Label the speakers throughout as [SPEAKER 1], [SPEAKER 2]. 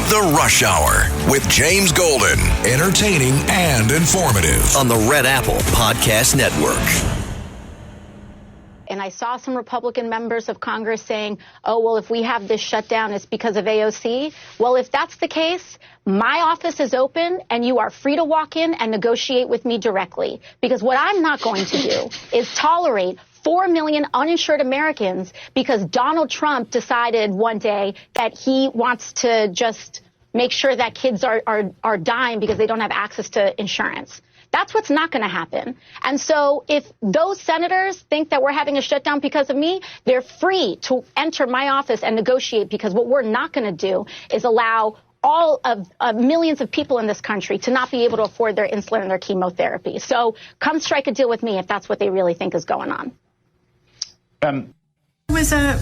[SPEAKER 1] The Rush Hour with James Golden. Entertaining and informative on the Red Apple Podcast Network.
[SPEAKER 2] And I saw some Republican members of Congress saying, oh, well, if we have this shutdown, it's because of AOC. Well, if that's the case, my office is open and you are free to walk in and negotiate with me directly. Because what I'm not going to do is tolerate 4 million uninsured Americans because Donald Trump decided one day that he wants to just make sure that kids are dying because they don't have access to insurance. That's what's not going to happen. And so if those senators think that we're having a shutdown because of me, they're free to enter my office and negotiate, because what we're not going to do is allow all of millions of people in this country to not be able to afford their insulin and their chemotherapy. So come strike a deal with me if that's what they really think is going on.
[SPEAKER 3] There was a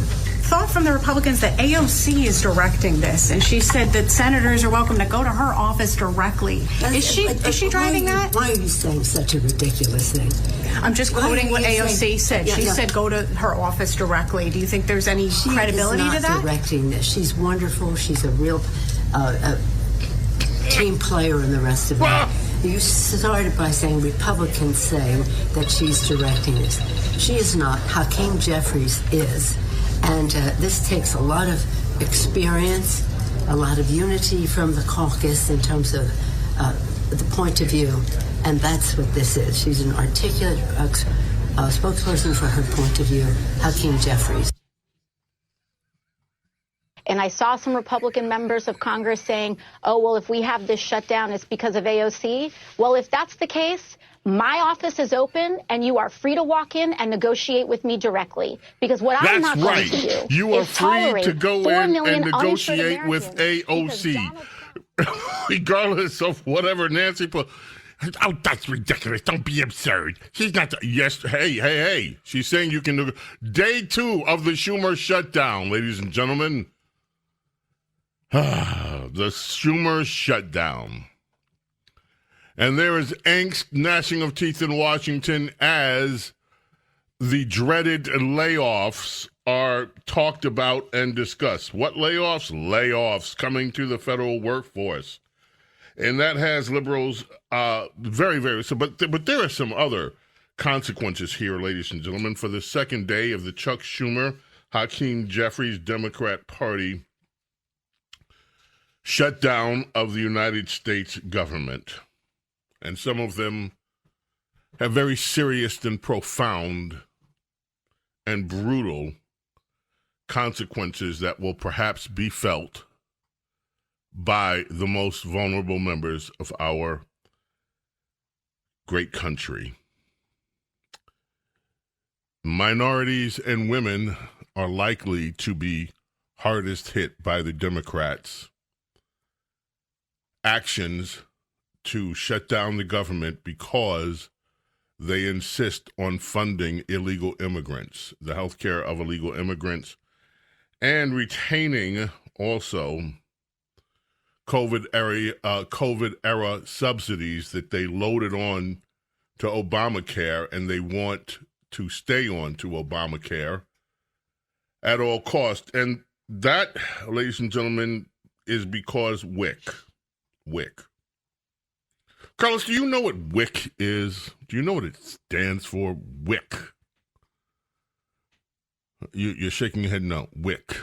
[SPEAKER 3] thought from the Republicans that AOC is directing this, and she said that senators are welcome to go to her office directly. Is she driving that?
[SPEAKER 4] Why are you saying such a ridiculous thing?
[SPEAKER 3] I'm just quoting what AOC said. She said go to her office directly. Do you think there's any credibility to that?
[SPEAKER 4] She's not directing this. She's wonderful. She's a real team player and the rest of it. You started by saying Republicans saying that she's directing this. She is not. Hakeem Jeffries is. And this takes a lot of experience, a lot of unity from the caucus in terms of the point of view. And that's what this is. She's an articulate spokesperson for her point of view, Hakeem Jeffries.
[SPEAKER 2] And I saw some Republican members of Congress saying, oh, well, if we have this shutdown, it's because of AOC. Well, if that's the case, my office is open and you are free to walk in and negotiate with me directly. Because what I'm not going to do
[SPEAKER 5] you are
[SPEAKER 2] is
[SPEAKER 5] free to go in and negotiate with
[SPEAKER 2] Americans
[SPEAKER 5] AOC, regardless of whatever Nancy put. Oh, that's ridiculous. Don't be absurd. She's not. Yes. Hey. She's saying you can. Day 2 of the Schumer shutdown, ladies and gentlemen. The Schumer shutdown. And there is angst, gnashing of teeth in Washington as the dreaded layoffs are talked about and discussed. What layoffs? Layoffs coming to the federal workforce. And that has liberals very, very... But there are some other consequences here, ladies and gentlemen, for the second day of the Chuck Schumer, Hakeem Jeffries Democrat Party shutdown of the United States government. And some of them have very serious and profound and brutal consequences that will perhaps be felt by the most vulnerable members of our great country. Minorities and women are likely to be hardest hit by the Democrats' actions to shut down the government because they insist on funding illegal immigrants, the health care of illegal immigrants, and retaining also COVID-era subsidies that they loaded on to Obamacare, and they want to stay on to Obamacare at all costs. And that, ladies and gentlemen, is because WIC. Carlos, do you know what WIC is? Do you know what it stands for? WIC. You're shaking your head no. WIC.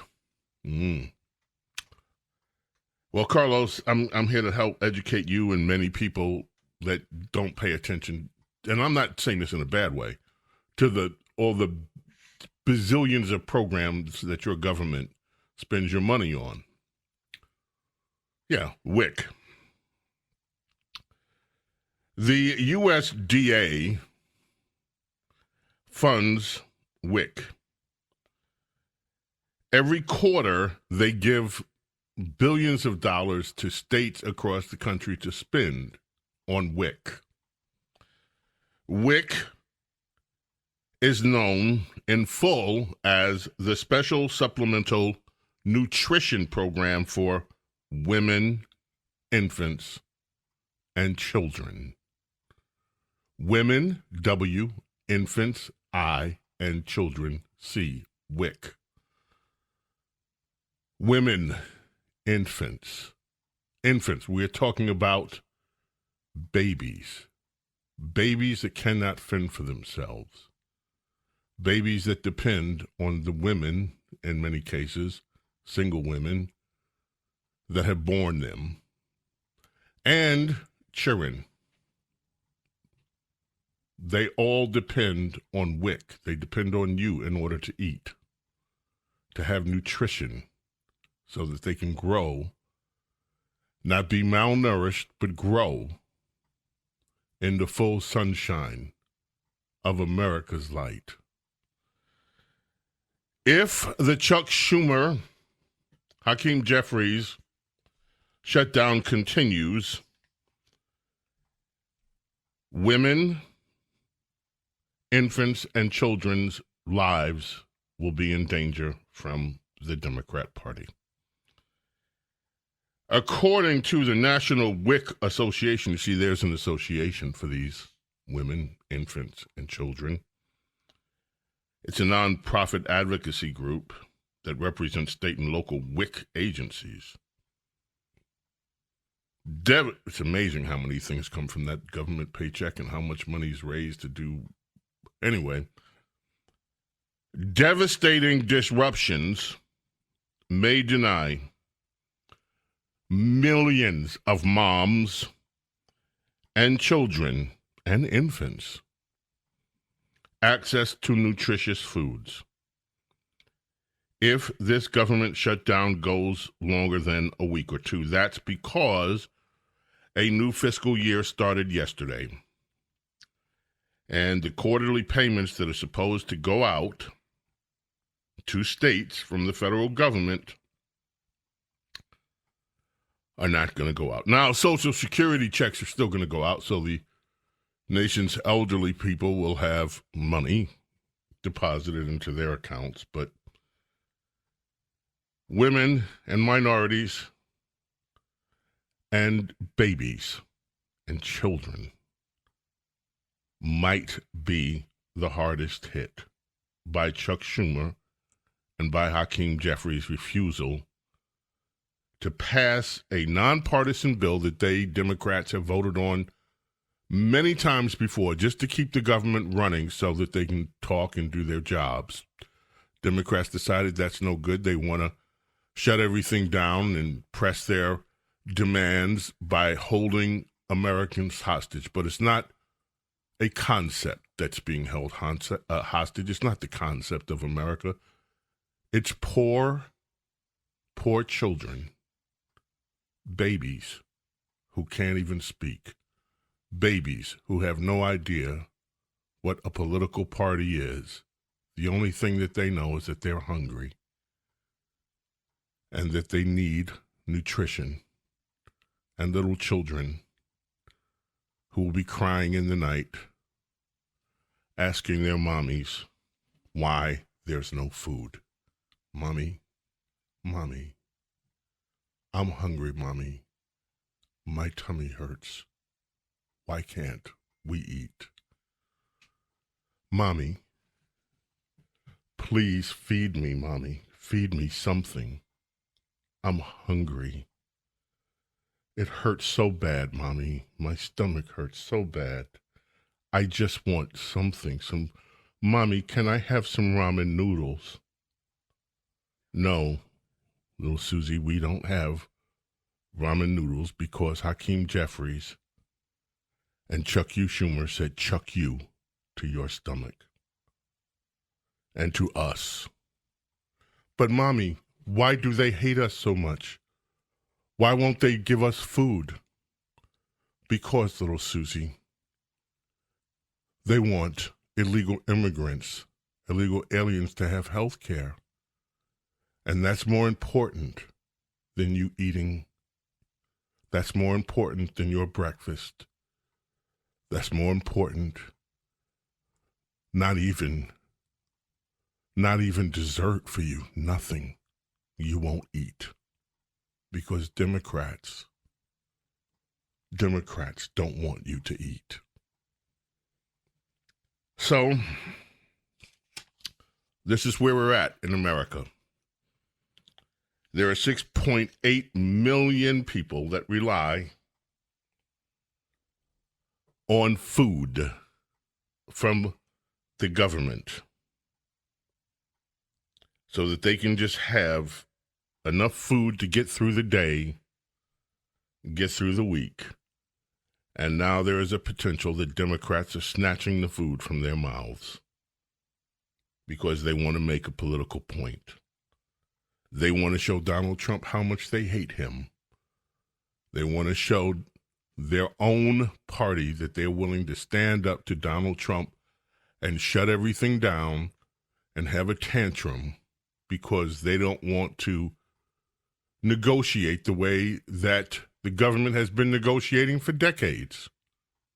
[SPEAKER 5] Well, Carlos, I'm here to help educate you and many people that don't pay attention, and I'm not saying this in a bad way, to all the bazillions of programs that your government spends your money on. Yeah, WIC. The USDA funds WIC. Every quarter, they give billions of dollars to states across the country to spend on WIC. WIC is known in full as the Special Supplemental Nutrition Program for Women, Infants, and Children. Women, W, infants, I, and children, C, WIC. Women, infants, infants. We're talking about babies. Babies that cannot fend for themselves. Babies that depend on the women, in many cases, single women, that have borne them. And children. They all depend on WIC. They depend on you in order to eat, to have nutrition, so that they can grow, not be malnourished, but grow in the full sunshine of America's light. If the Chuck Schumer, Hakeem Jeffries shutdown continues, women, infants, and children's lives will be in danger from the Democrat Party. According to the National WIC Association, you see there's an association for these women, infants, and children. It's a nonprofit advocacy group that represents state and local WIC agencies. It's amazing how many things come from that government paycheck and how much money is raised to do. Anyway, devastating disruptions may deny millions of moms and children and infants access to nutritious foods if this government shutdown goes longer than a week or two. That's because a new fiscal year started yesterday, and the quarterly payments that are supposed to go out to states from the federal government are not going to go out. Now, Social Security checks are still going to go out, so the nation's elderly people will have money deposited into their accounts, but women and minorities and babies and children might be the hardest hit by Chuck Schumer and by Hakeem Jeffries' refusal to pass a nonpartisan bill that they, Democrats, have voted on many times before just to keep the government running so that they can talk and do their jobs. Democrats decided that's no good. They want to shut everything down and press their demands by holding Americans hostage. But it's not a concept that's being held hostage. It's not the concept of America. It's poor children, babies who can't even speak, babies who have no idea what a political party is. The only thing that they know is that they're hungry and that they need nutrition, and little children who will be crying in the night, asking their mommies why there's no food. Mommy, I'm hungry, Mommy. My tummy hurts. Why can't we eat? Mommy, please feed me, Mommy. Feed me something. I'm hungry. It hurts so bad, Mommy. My stomach hurts so bad. I just want something. Mommy, can I have some ramen noodles? No, little Susie, we don't have ramen noodles because Hakeem Jeffries and Chuck U. Schumer said chuck you to your stomach and to us. But, Mommy, why do they hate us so much? Why won't they give us food? Because, little Susie, they want illegal immigrants, illegal aliens to have health care. And that's more important than you eating. That's more important than your breakfast. That's more important. Not even dessert for you. Nothing. You won't eat. Because Democrats don't want you to eat. So, this is where we're at in America. There are 6.8 million people that rely on food from the government so that they can just have enough food to get through the day, get through the week. And now there is a potential that Democrats are snatching the food from their mouths because they want to make a political point. They want to show Donald Trump how much they hate him. They want to show their own party that they're willing to stand up to Donald Trump and shut everything down and have a tantrum because they don't want to negotiate the way that the government has been negotiating for decades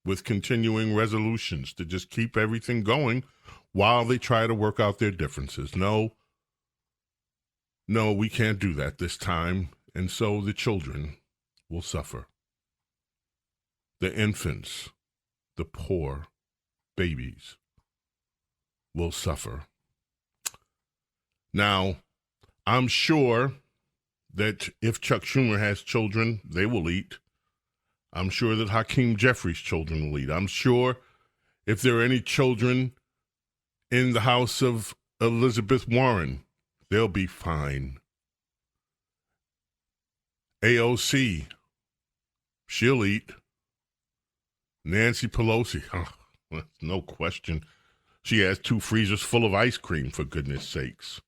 [SPEAKER 5] with continuing resolutions to just keep everything going while they try to work out their differences. No, we can't do that this time. And so the children will suffer. The infants, the poor babies will suffer. Now, I'm sure that if Chuck Schumer has children, they will eat. I'm sure that Hakeem Jeffries' children will eat. I'm sure if there are any children in the house of Elizabeth Warren, they'll be fine. AOC, she'll eat. Nancy Pelosi, no question. She has 2 freezers full of ice cream, for goodness sakes.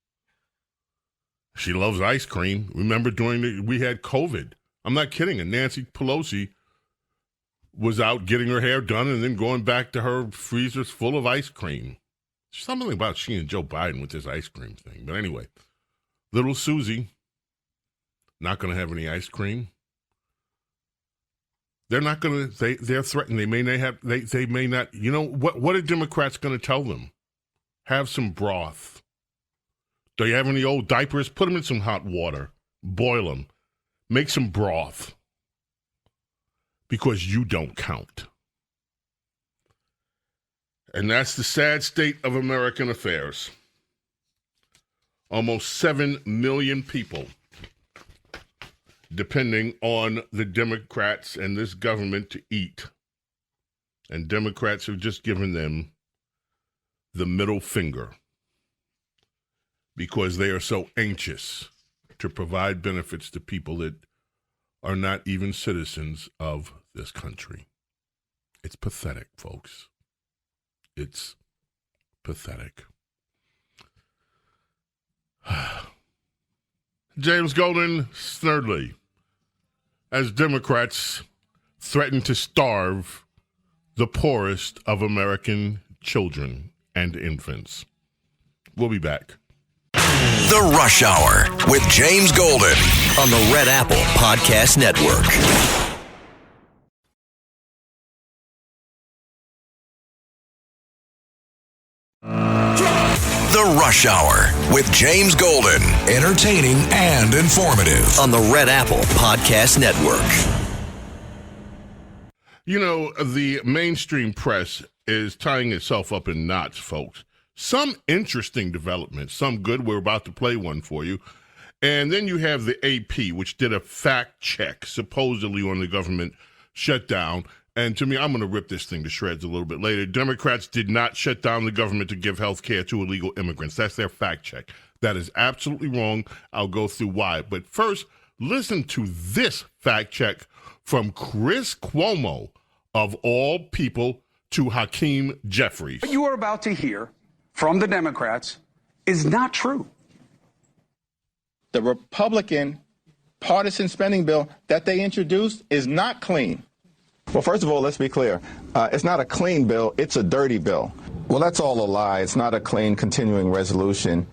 [SPEAKER 5] She loves ice cream. Remember we had COVID. I'm not kidding. And Nancy Pelosi was out getting her hair done and then going back to her freezers full of ice cream. Something about she and Joe Biden with this ice cream thing. But anyway, little Susie, not going to have any ice cream. They're not going to, they're threatened. They may not, you know, what are Democrats going to tell them? Have some broth. Do you have any old diapers? Put them in some hot water. Boil them. Make some broth. Because you don't count. And that's the sad state of American affairs. Almost 7 million people depending on the Democrats and this government to eat. And Democrats have just given them the middle finger because they are so anxious to provide benefits to people that are not even citizens of this country. It's pathetic, folks. It's pathetic. James Golden, Snerdley, as Democrats threaten to starve the poorest of American children and infants. We'll be back.
[SPEAKER 1] The Rush Hour with James Golden on the Red Apple Podcast Network. The Rush Hour with James Golden. Entertaining and informative on the Red Apple Podcast Network.
[SPEAKER 5] You know, the mainstream press is tying itself up in knots, folks. Some interesting developments, some good. We're about to play one for you. And then you have the AP, which did a fact check, supposedly on the government shutdown. And to me, I'm going to rip this thing to shreds a little bit later. Democrats did not shut down the government to give health care to illegal immigrants. That's their fact check. That is absolutely wrong. I'll go through why. But first, listen to this fact check from Chris Cuomo, of all people, to Hakeem Jeffries.
[SPEAKER 6] What you are about to hear from the Democrats is not true.
[SPEAKER 7] The Republican partisan spending bill that they introduced is not clean. Well, first of all, let's be clear. It's not a clean bill. It's a dirty bill. Well, that's all a lie. It's not a clean continuing resolution.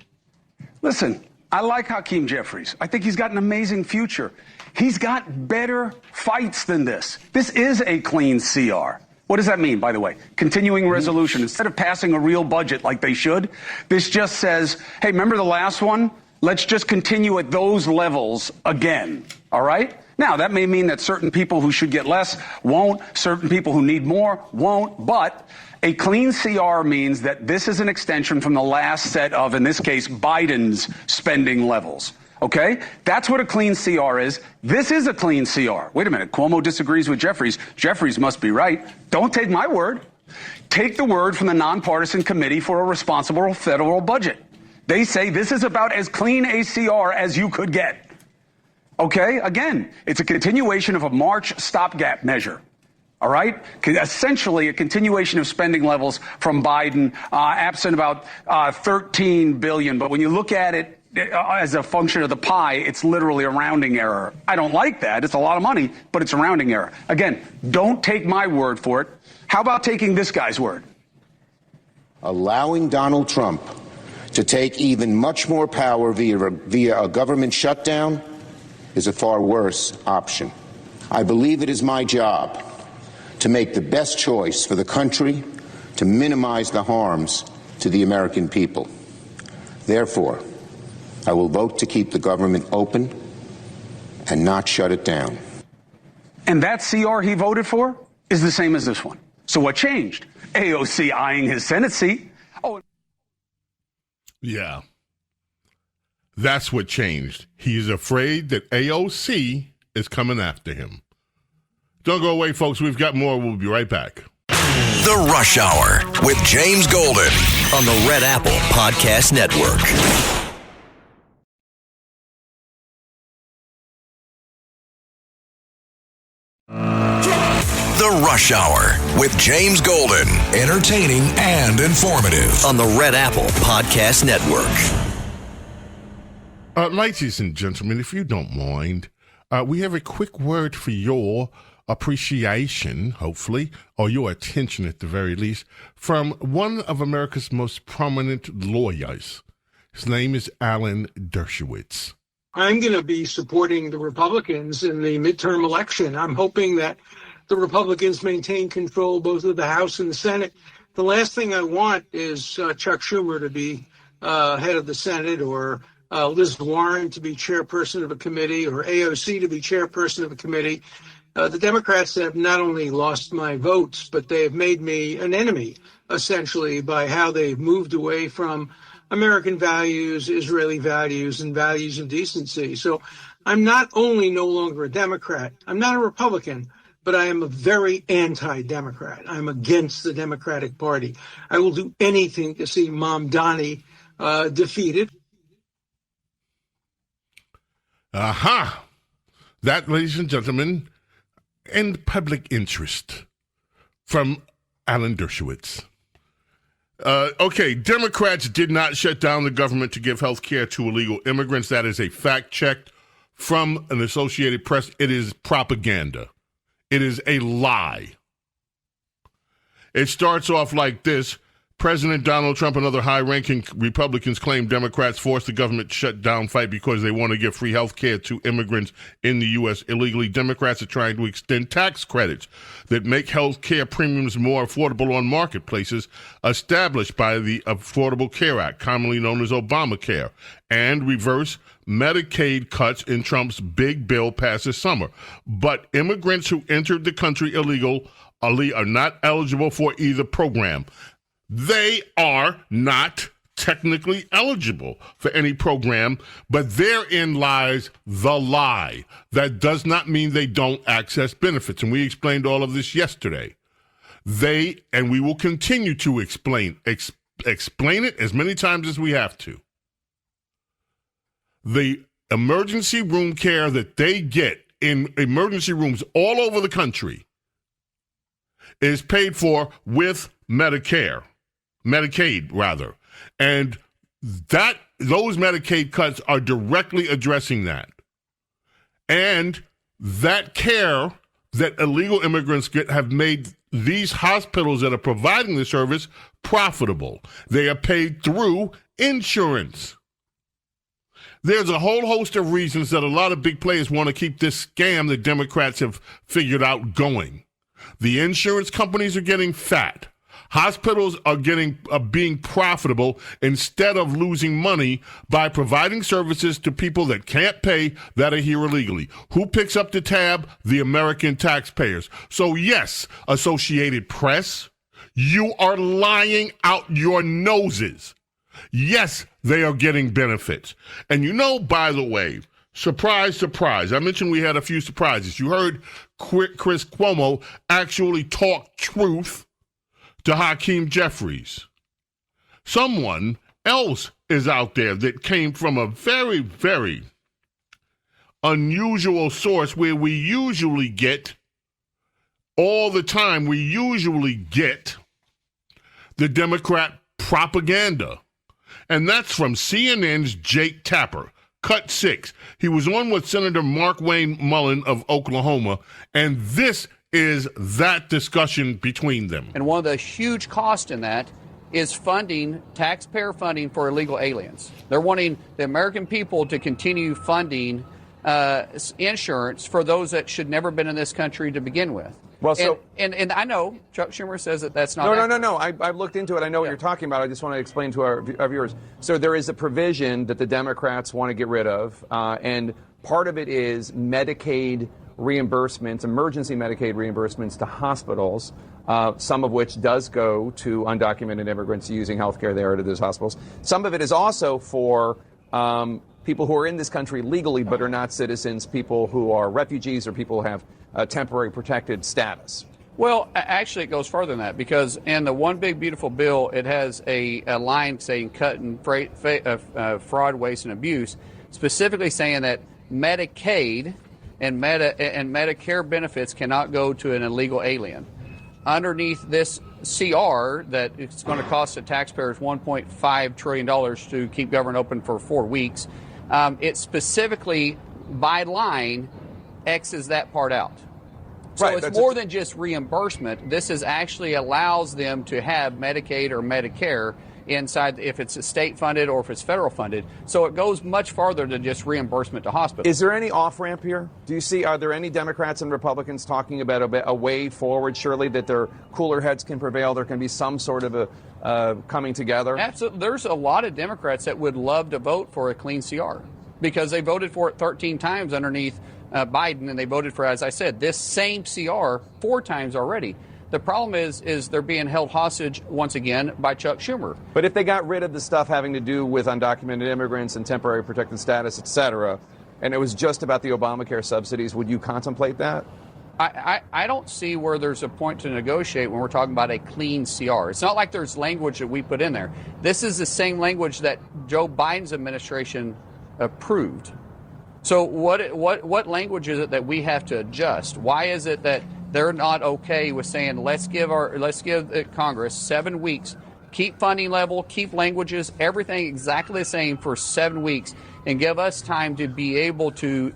[SPEAKER 6] Listen, I like Hakeem Jeffries. I think he's got an amazing future. He's got better fights than this. This is a clean CR. What does that mean, by the way? Continuing resolution. Instead of passing a real budget like they should, this just says, hey, remember the last one? Let's just continue at those levels again. All right? Now, that may mean that certain people who should get less won't, certain people who need more won't, but a clean CR means that this is an extension from the last set of, in this case, Biden's spending levels. Okay? That's what a clean CR is. This is a clean CR. Wait a minute. Cuomo disagrees with Jeffries. Jeffries must be right. Don't take my word. Take the word from the nonpartisan committee for a responsible federal budget. They say this is about as clean a CR as you could get. Okay? Again, it's a continuation of a March stopgap measure. All right? Essentially a continuation of spending levels from Biden, absent about $13 billion. But when you look at it as a function of the pie, it's literally a rounding error. I don't like that. It's a lot of money, but it's a rounding error. Again, don't take my word for it. How about taking this guy's word?
[SPEAKER 8] Allowing Donald Trump to take even much more power via a government shutdown is a far worse option. I believe it is my job to make the best choice for the country to minimize the harms to the American people. Therefore, I will vote to keep the government open and not shut it down.
[SPEAKER 6] And that CR he voted for is the same as this one. So what changed? AOC eyeing his Senate seat. Oh,
[SPEAKER 5] yeah. That's what changed. He's afraid that AOC is coming after him. Don't go away, folks. We've got more. We'll be right back.
[SPEAKER 1] The Rush Hour with James Golden on the Red Apple Podcast Network. The Rush Hour with James Golden. Entertaining and informative on the Red Apple Podcast Network.
[SPEAKER 5] Ladies and gentlemen, if you don't mind, we have a quick word for your appreciation, hopefully, or your attention at the very least, from one of America's most prominent lawyers. His name is Alan Dershowitz.
[SPEAKER 9] I'm going to be supporting the Republicans in the midterm election. I'm hoping that the Republicans maintain control both of the House and the Senate. The last thing I want is Chuck Schumer to be head of the Senate, or Liz Warren to be chairperson of a committee, or AOC to be chairperson of a committee. The Democrats have not only lost my votes, but they have made me an enemy, essentially, by how they've moved away from American values, Israeli values, and values of decency. So I'm not only no longer a Democrat, I'm not a Republican, but I am a very anti-Democrat. I'm against the Democratic Party. I will do anything to see Mom Donnie defeated.
[SPEAKER 5] Aha! That, ladies and gentlemen, in public interest from Alan Dershowitz. Okay, Democrats did not shut down the government to give health care to illegal immigrants. That is a fact check from an Associated Press. It is propaganda. It is a lie. It starts off like this. President Donald Trump and other high-ranking Republicans claim Democrats forced the government to shut down fight because they want to give free health care to immigrants in the U.S. illegally. Democrats are trying to extend tax credits that make health care premiums more affordable on marketplaces established by the Affordable Care Act, commonly known as Obamacare, and reverse Medicaid cuts in Trump's big bill passed this summer. But immigrants who entered the country illegally are not eligible for either program. They are not technically eligible for any program, but therein lies the lie. That does not mean they don't access benefits, and we explained all of this yesterday. And we will continue to explain it as many times as we have to. The emergency room care that they get in emergency rooms all over the country is paid for with Medicaid, rather. And those Medicaid cuts are directly addressing that. And that care that illegal immigrants get have made these hospitals that are providing the service profitable. They are paid through insurance. There's a whole host of reasons that a lot of big players want to keep this scam that Democrats have figured out going. The insurance companies are getting fat. Hospitals are being profitable instead of losing money by providing services to people that can't pay that are here illegally. Who picks up the tab? The American taxpayers. So yes, Associated Press, you are lying out your noses. Yes, they are getting benefits. And by the way, surprise, surprise, I mentioned we had a few surprises. You heard Chris Cuomo actually talk truth to Hakeem Jeffries. Someone else is out there that came from a very, very unusual source where we usually get, all the time, we usually get the Democrat propaganda. And that's from CNN's Jake Tapper. Cut 6. He was on with Senator Mark Wayne Mullen of Oklahoma, and this is that discussion between them.
[SPEAKER 10] And one of the huge costs in that is funding, taxpayer funding for illegal aliens. They're wanting the American people to continue funding insurance for those that should never have been in this country to begin with.
[SPEAKER 11] Well, so
[SPEAKER 10] and I know Chuck Schumer says that that's not.
[SPEAKER 11] No. I've looked into it. I know what you're talking about. I just want to explain to our viewers. So there is a provision that the Democrats want to get rid of, and part of it is Medicaid reimbursements, emergency Medicaid reimbursements to hospitals, some of which does go to undocumented immigrants using health care there to those hospitals. Some of it is also for people who are in this country legally but are not citizens, people who are refugees or people who have temporary protected status.
[SPEAKER 10] Well, actually, it goes further than that, because in the One Big Beautiful Bill, it has a line saying cut and fraud, waste, and abuse, specifically saying that Medicaid and Medicare benefits cannot go to an illegal alien. Underneath this CR, that it's going to cost the taxpayers $1.5 trillion to keep government open for 4 weeks, it specifically, by line, X's that part out. So right, it's more than just reimbursement. This is actually allows them to have Medicaid or Medicare inside, if it's state funded or if it's federal funded. So it goes much farther than just reimbursement to hospitals.
[SPEAKER 11] Is there any off-ramp here? Are there any Democrats and Republicans talking about a way forward, surely, that their cooler heads can prevail? There can be some sort of a coming together?
[SPEAKER 10] Absolutely. There's a lot of Democrats that would love to vote for a clean CR because they voted for it 13 times underneath Biden, and they voted for, as I said, this same CR 4 times already. The problem is they're being held hostage once again by Chuck Schumer.
[SPEAKER 11] But if they got rid of the stuff having to do with undocumented immigrants and temporary protected status, et cetera, and it was just about the Obamacare subsidies, would you contemplate that?
[SPEAKER 10] I don't see where there's a point to negotiate when we're talking about a clean CR. It's not like there's language that we put in there. This is the same language that Joe Biden's administration approved. So what language is it that we have to adjust? Why is it that they're not okay with saying let's give Congress 7 weeks, keep funding level, keep languages, everything exactly the same for 7 weeks, and give us time to be able to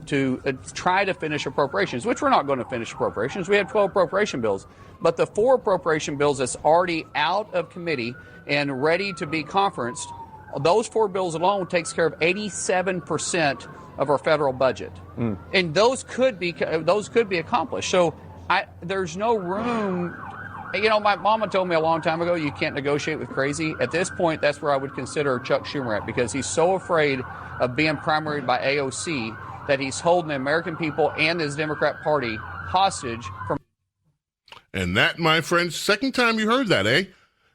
[SPEAKER 10] try to finish appropriations, which we're not going to finish appropriations. We have 12 appropriation bills, but the 4 appropriation bills that's already out of committee and ready to be conferenced, those 4 bills alone takes care of 87% of our federal budget, and those could be accomplished. So there's no room. My mama told me a long time ago, you can't negotiate with crazy. At this point, that's where I would consider Chuck Schumer at, because he's so afraid of being primaried by AOC that he's holding the American people and his Democrat Party hostage from.
[SPEAKER 5] And that, my friends, second time you heard that, eh?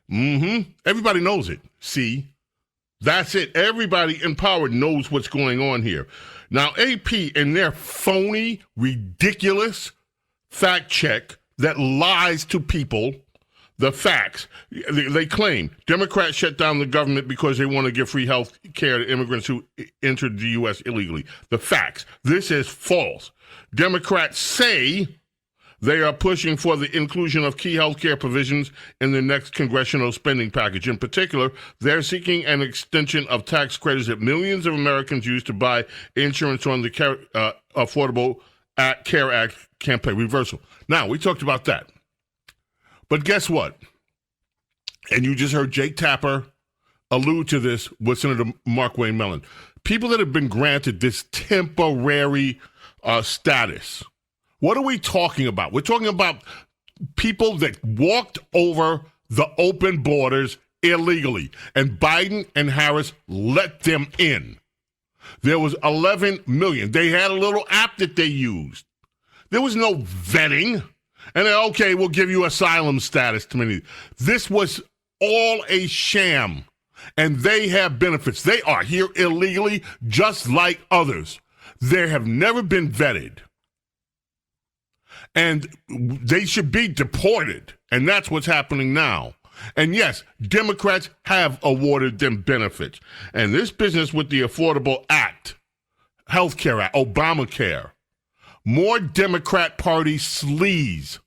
[SPEAKER 5] Mm-hmm. Everybody knows it. See? That's it. Everybody in power knows what's going on here. Now, AP and their phony, ridiculous fact check that lies to people the facts. They claim Democrats shut down the government because they want to give free health care to immigrants who entered the U.S. illegally. The facts. This is false. Democrats say they are pushing for the inclusion of key health care provisions in the next congressional spending package. In particular, they're seeking an extension of tax credits that millions of Americans use to buy insurance on the Affordable Care Act campaign reversal. Now, we talked about that. But guess what? And you just heard Jake Tapper allude to this with Senator Mark Wayne Mullen. People that have been granted this temporary status. What are we talking about? We're talking about people that walked over the open borders illegally, and Biden and Harris let them in. There was 11 million. They had a little app that they used. There was no vetting. And then, okay, we'll give you asylum status to many. This was all a sham. And they have benefits. They are here illegally just like others. They have never been vetted. And they should be deported. And that's what's happening now. And yes, Democrats have awarded them benefits. And this business with the Affordable Act, Healthcare Act, Obamacare, more Democrat Party sleaze.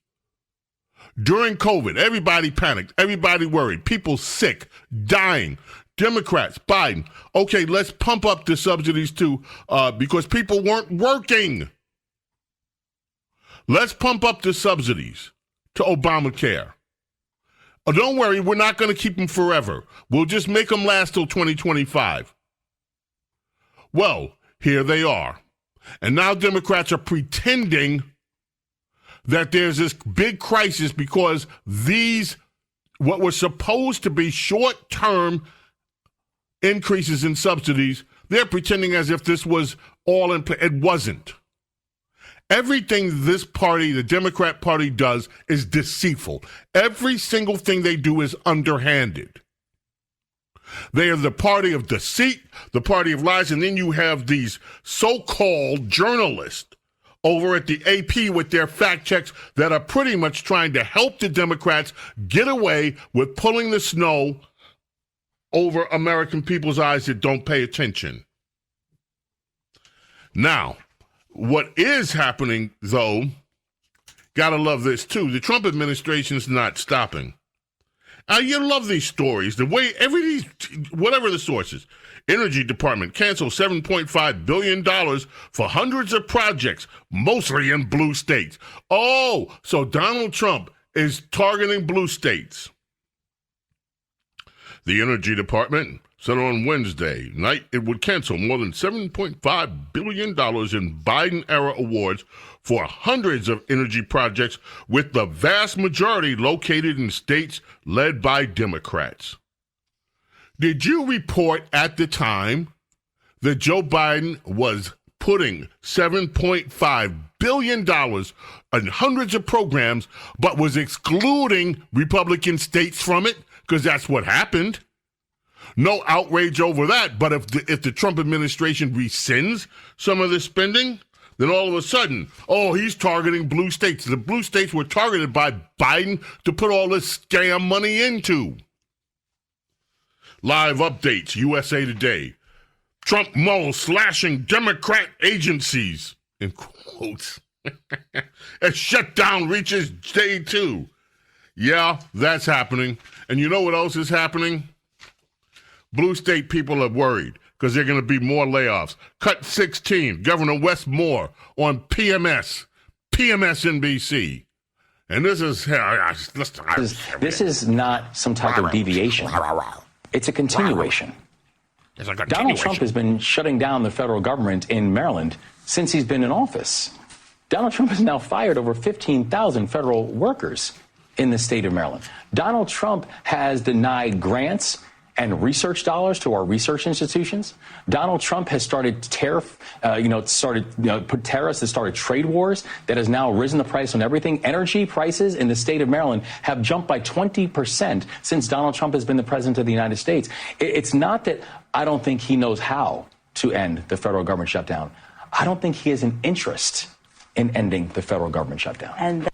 [SPEAKER 5] During COVID, everybody panicked, everybody worried, people sick, dying. Democrats, Biden, okay, let's pump up the subsidies too because people weren't working. Let's pump up the subsidies to Obamacare. Oh, don't worry, we're not going to keep them forever. We'll just make them last till 2025. Well, here they are. And now Democrats are pretending that there's this big crisis because these, what were supposed to be short-term increases in subsidies, they're pretending as if this was all in play. It wasn't. Everything this party, the Democrat Party, does is deceitful. Every single thing they do is underhanded. They are the party of deceit, the party of lies, and then you have these so-called journalists over at the AP with their fact checks that are pretty much trying to help the Democrats get away with pulling the snow over American people's eyes that don't pay attention. Now, what is happening, though, gotta love this too, the Trump administration is not stopping. You love these stories, the way whatever the sources. Energy Department canceled $7.5 billion for hundreds of projects, mostly in blue states. Oh, so Donald Trump is targeting blue states. The Energy Department said on Wednesday night it would cancel more than $7.5 billion in Biden-era awards for hundreds of energy projects, with the vast majority located in states led by Democrats. Did you report at the time that Joe Biden was putting $7.5 billion on hundreds of programs, but was excluding Republican states from it? Because that's what happened. No outrage over that, but if the Trump administration rescinds some of the spending, then all of a sudden, he's targeting blue states. The blue states were targeted by Biden to put all this scam money into. Live updates, USA Today. Trump mulls slashing Democrat agencies, in quotes. A shutdown reaches day 2. Yeah, that's happening. And you know what else is happening? Blue state people are worried because there are going to be more layoffs. Cut 16, Governor Wes Moore on PMSNBC. And this is
[SPEAKER 12] not some type of deviation. It's a continuation. Donald Trump has been shutting down the federal government in Maryland since he's been in office. Donald Trump has now fired over 15,000 federal workers in the state of Maryland. Donald Trump has denied grants and research dollars to our research institutions. Donald Trump has started put tariffs that started trade wars that has now risen the price on everything. Energy prices in the state of Maryland have jumped by 20% since Donald Trump has been the president of the United States. It's not that I don't think he knows how to end the federal government shutdown. I don't think he has an interest in ending the federal government shutdown.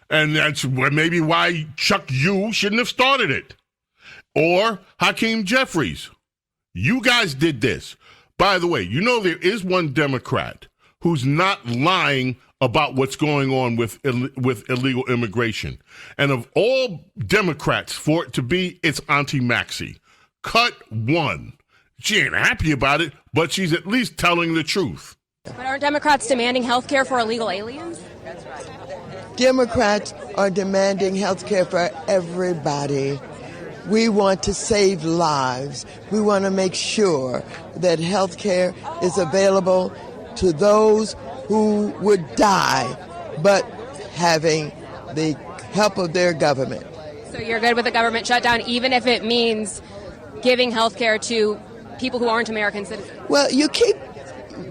[SPEAKER 5] And that's maybe why Chuck Yu shouldn't have started it. Or Hakeem Jeffries. You guys did this. By the way, you know there is one Democrat who's not lying about what's going on with illegal immigration. And of all Democrats, for it to be, it's Auntie Maxie. Cut 1. She ain't happy about it, but she's at least telling the truth.
[SPEAKER 13] But aren't Democrats demanding health care for illegal aliens? That's right.
[SPEAKER 14] Democrats are demanding health care for everybody. We want to save lives. We want to make sure that health care is available to those who would die, but having the help of their government.
[SPEAKER 13] So you're good with a government shutdown, even if it means giving health care to people who aren't American citizens?
[SPEAKER 14] Well, you keep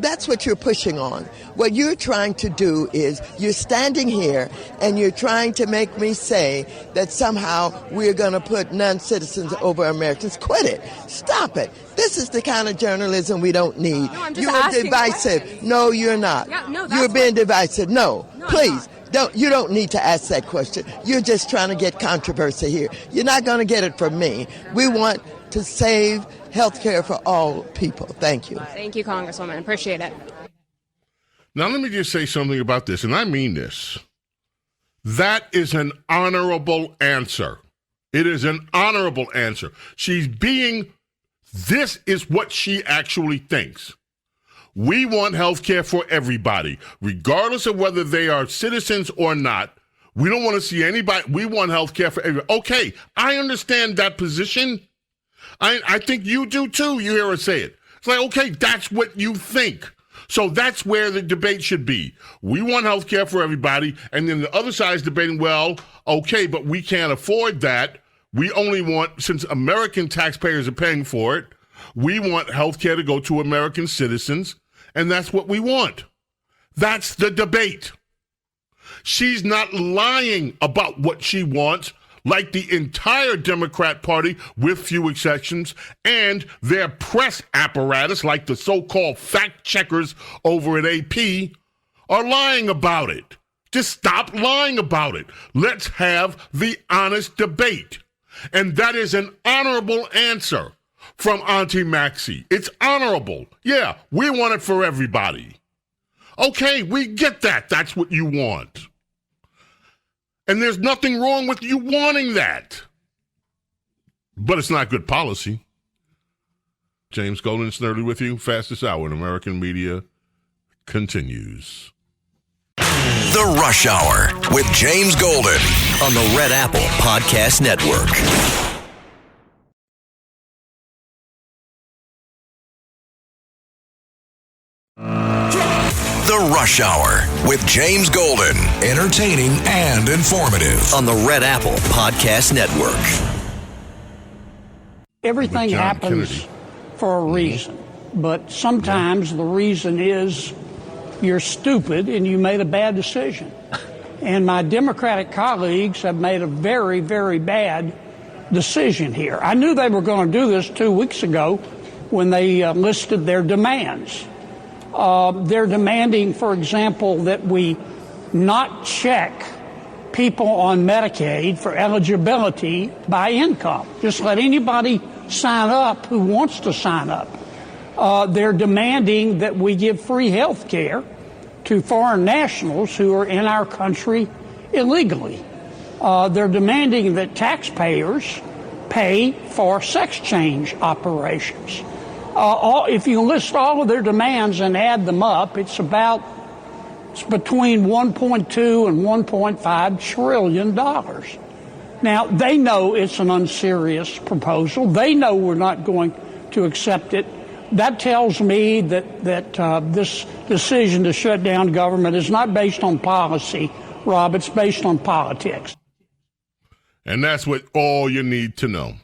[SPEAKER 14] that's what you're pushing on. What you're trying to do is you're standing here and you're trying to make me say that somehow we're going to put non-citizens over Americans. Quit it. Stop it. This is the kind of journalism we don't need.
[SPEAKER 13] No, I'm just
[SPEAKER 14] you're divisive. No, you're not.
[SPEAKER 13] Yeah, no,
[SPEAKER 14] you're being divisive. No, please. You don't need to ask that question. You're just trying to get controversy here. You're not going to get it from me. We want to save health care for all people. Thank you.
[SPEAKER 13] Thank you, Congresswoman. Appreciate it.
[SPEAKER 5] Now, let me just say something about this, and I mean this. That is an honorable answer. It is an honorable answer. This is what she actually thinks. We want health care for everybody, regardless of whether they are citizens or not. We don't want to see anybody. We want health care for everybody. Okay, I understand that position. I think you do too. You hear her say it. It's like, okay, that's what you think. So that's where the debate should be. We want health care for everybody. And then the other side is debating, well, okay, but we can't afford that. We only want, since American taxpayers are paying for it, we want health care to go to American citizens. And that's what we want. That's the debate. She's not lying about what she wants, like the entire Democrat Party, with few exceptions, and their press apparatus, like the so-called fact checkers over at AP, are lying about it. Just stop lying about it. Let's have the honest debate. And that is an honorable answer from Auntie Maxie. It's honorable. Yeah, we want it for everybody. Okay, we get that. That's what you want. And there's nothing wrong with you wanting that. But it's not good policy. James Golden, Snerdley with you. Fastest hour in American media continues.
[SPEAKER 1] The Rush Hour with James Golden on the Red Apple Podcast Network. The Rush Hour with James Golden. Entertaining and informative on the Red Apple Podcast Network.
[SPEAKER 15] Everything happens for a reason, but sometimes the reason is you're stupid and you made a bad decision. And my Democratic colleagues have made a very, very bad decision here. I knew they were going to do this 2 weeks ago when they listed their demands. They're demanding, for example, that we not check people on Medicaid for eligibility by income. Just let anybody sign up who wants to sign up. They're demanding that we give free health care to foreign nationals who are in our country illegally. They're demanding that taxpayers pay for sex change operations. If you list all of their demands and add them up, it's between $1.2 and $1.5 trillion. Now, they know it's an unserious proposal. They know we're not going to accept it. That tells me that this decision to shut down government is not based on policy, Rob. It's based on politics.
[SPEAKER 5] And that's what all you need to know.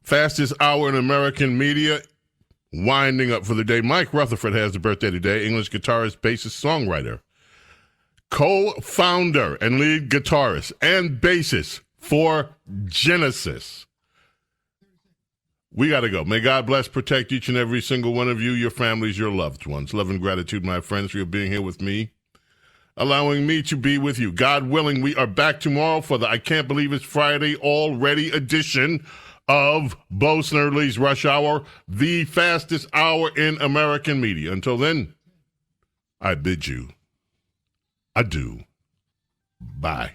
[SPEAKER 5] Fastest hour in American media. Winding up for the day. Mike Rutherford has a birthday today. English guitarist, bassist, songwriter, co-founder and lead guitarist and bassist for Genesis. We got to go. May God bless, protect each and every single one of you, your families, your loved ones. Love and gratitude, my friends, for your being here with me, allowing me to be with you. God willing, we are back tomorrow for the I Can't Believe It's Friday already edition of Bo Snerdley's Rush Hour, the fastest hour in American media. Until then, I bid you adieu. Bye.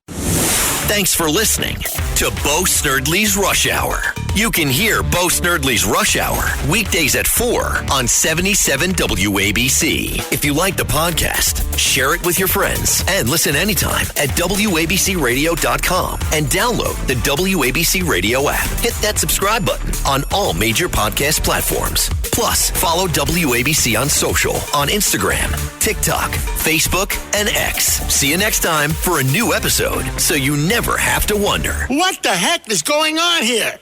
[SPEAKER 1] Thanks for listening to Bo Snerdley's Rush Hour. You can hear Bo Snerdley's Rush Hour weekdays at 4 on 77 WABC. If you like the podcast, share it with your friends and listen anytime at WABCRadio.com and download the WABC Radio app. Hit that subscribe button on all major podcast platforms. Plus, follow WABC on social on Instagram, TikTok, Facebook, and X. See you next time for a new episode so you never have to wonder.
[SPEAKER 16] What the heck is going on here?